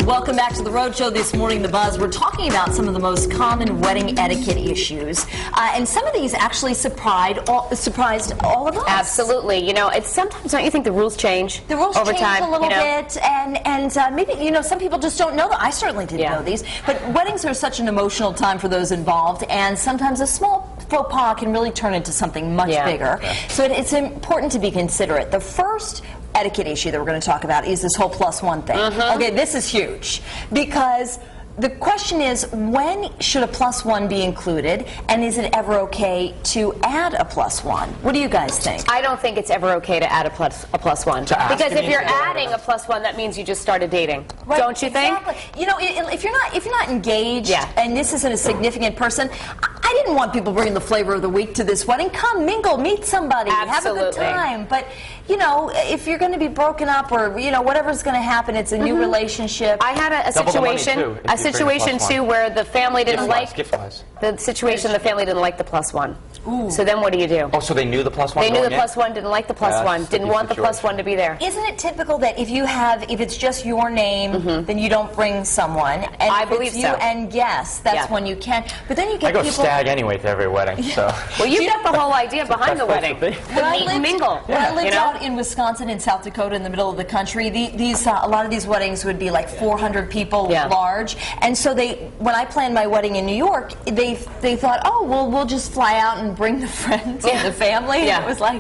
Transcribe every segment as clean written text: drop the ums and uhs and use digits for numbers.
Welcome back to the Road Show this morning, The Buzz. We're talking about some of the most common wedding etiquette issues, and some of these actually surprised all of us. Absolutely. You know, it's sometimes, don't you think the rules change? The rules over change time, a little bit, and maybe, you know, some people just don't know that. I certainly didn't know these, but weddings are such an emotional time for those involved, and sometimes a small faux pas can really turn into something much bigger. So it's important to be considerate. The first etiquette issue that we're going to talk about is this whole +1 thing. Okay, this is huge because the question is, when should a +1 be included, and is it ever okay to add a +1? What do you guys think? I don't think it's ever okay to add a +1 because if you're adding a +1, that means you just started dating. Right, don't you think? Exactly. You know, if you're not engaged, and this isn't a significant person, I didn't want people bringing the flavor of the week to this wedding. Come, mingle, meet somebody, have a good time. But you know, if you're going to be broken up, or you know, whatever's going to happen, it's a new relationship. I had a situation too where the family didn't like the situation. The family didn't like the +1. Ooh. So then what do you do? Oh, so they knew the +1. They knew the +1, didn't like the +1, didn't want the +1 to be there. Isn't it typical that if it's just your name, then you don't bring someone? And I believe so. You and guests, that's when you can. But then you get I go stag anyway to every wedding. So. Well, you got the whole idea behind the wedding. Meet and mingle. When I lived out in Wisconsin and South Dakota, in the middle of the country, a lot of these weddings would be like 400 people large, and so when I planned my wedding in New York, they thought, oh, well, we'll just fly out and bring the friends and the family. And it was like,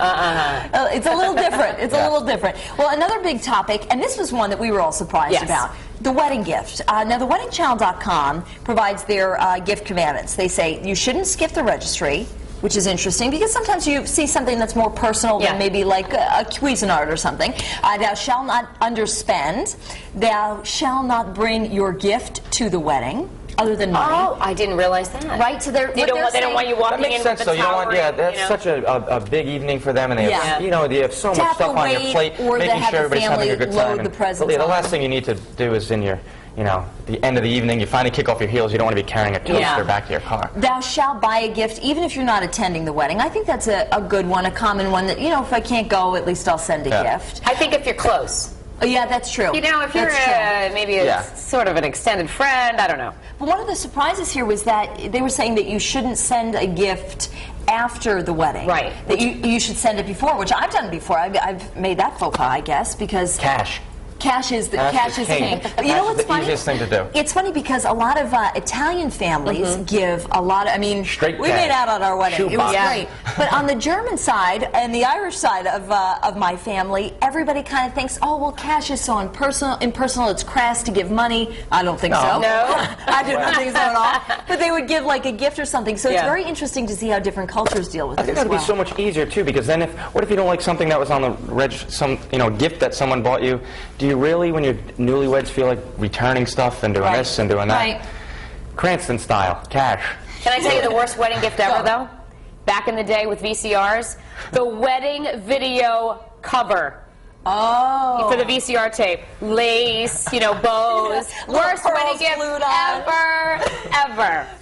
it's a little different. It's a little different. Well, another big topic, and this was one that we were all surprised about. The wedding gift. Now, the weddingchannel.com provides their gift commandments. They say you shouldn't skip the registry, which is interesting because sometimes you see something that's more personal than maybe like a Cuisinart or something. Thou shalt not underspend. Thou shalt not bring your gift to the wedding other than money. Oh, I didn't realize that. Right, so they don't want you walking in with the tower. That's such a big evening for them, and they have, you know, they have so much stuff on your plate, making sure everybody's having a good time. The last thing you need to do is in your, you know, the end of the evening, you finally kick off your heels, you don't want to be carrying a toaster back to your car. Thou shalt buy a gift even if you're not attending the wedding. I think that's a good one, a common one that, you know, if I can't go, at least I'll send a gift. I think if you're close. Oh, yeah, that's true. You know, if you're maybe sort of an extended friend, I don't know. But one of the surprises here was that they were saying that you shouldn't send a gift after the wedding. Right. That you should send it before, which I've done before. I've made that faux pas, I guess, because... Cash is the king. You know what's funny? Easiest thing to do. It's funny because a lot of Italian families give a lot of, I mean, we made out on our wedding. It was great. But on the German side and the Irish side of my family, everybody kind of thinks, oh, well, cash is so impersonal, it's crass to give money. I don't think so. No. I do not think so at all. But they would give like a gift or something. So it's very interesting to see how different cultures deal with it. I think that would be so much easier too, because then what if you don't like something that was on the gift that someone bought you? Do you really, when you're newlyweds, feel like returning stuff and doing this and doing that? Right. Cranston style, cash. Can I tell you the worst wedding gift ever, though? Back in the day with VCRs, the wedding video cover. Oh. For the VCR tape. Lace, you know, bows. Worst wedding gift ever.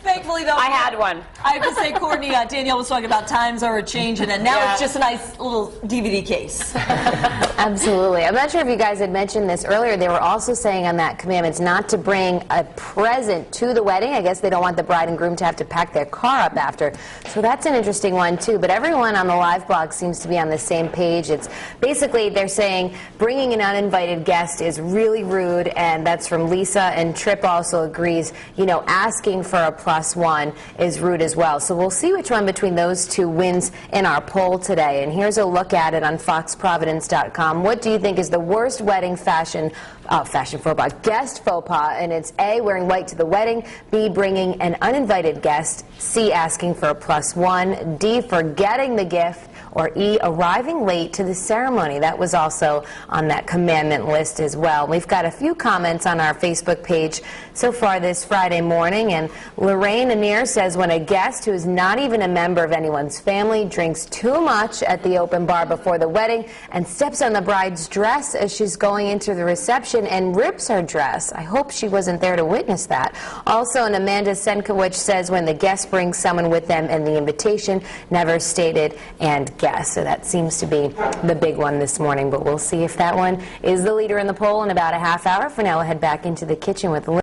Thankfully, though, I had one. I have to say, Courtney, Danielle was talking about times are changing, and now it's just a nice little DVD case. Absolutely. I'm not sure if you guys had mentioned this earlier. They were also saying on that commandments not to bring a present to the wedding. I guess they don't want the bride and groom to have to pack their car up after. So that's an interesting one, too. But everyone on the live blog seems to be on the same page. It's basically, they're saying bringing an uninvited guest is really rude, and that's from Lisa, and Tripp also agrees, you know, asking for a +1 is rude as well. So we'll see which one between those two wins in our poll today. And here's a look at it on foxprovidence.com. What do you think is the worst wedding fashion faux pas, guest faux pas? And it's A, wearing white to the wedding, B, bringing an uninvited guest, C, asking for a +1, D, forgetting the gift, or E, arriving late to the ceremony. That was also on that commandment list as well. We've got a few comments on our Facebook page so far this Friday morning, and Lorraine Anir says when a guest who is not even a member of anyone's family drinks too much at the open bar before the wedding and steps on the bride's dress as she's going into the reception and rips her dress. I hope she wasn't there to witness that. Also, and Amanda Senkowicz says when the guest brings someone with them and the invitation never stated and guests. So that seems to be the big one this morning, but we'll see if that one is the leader in the poll in about a half hour. For now, we'll head back into the kitchen with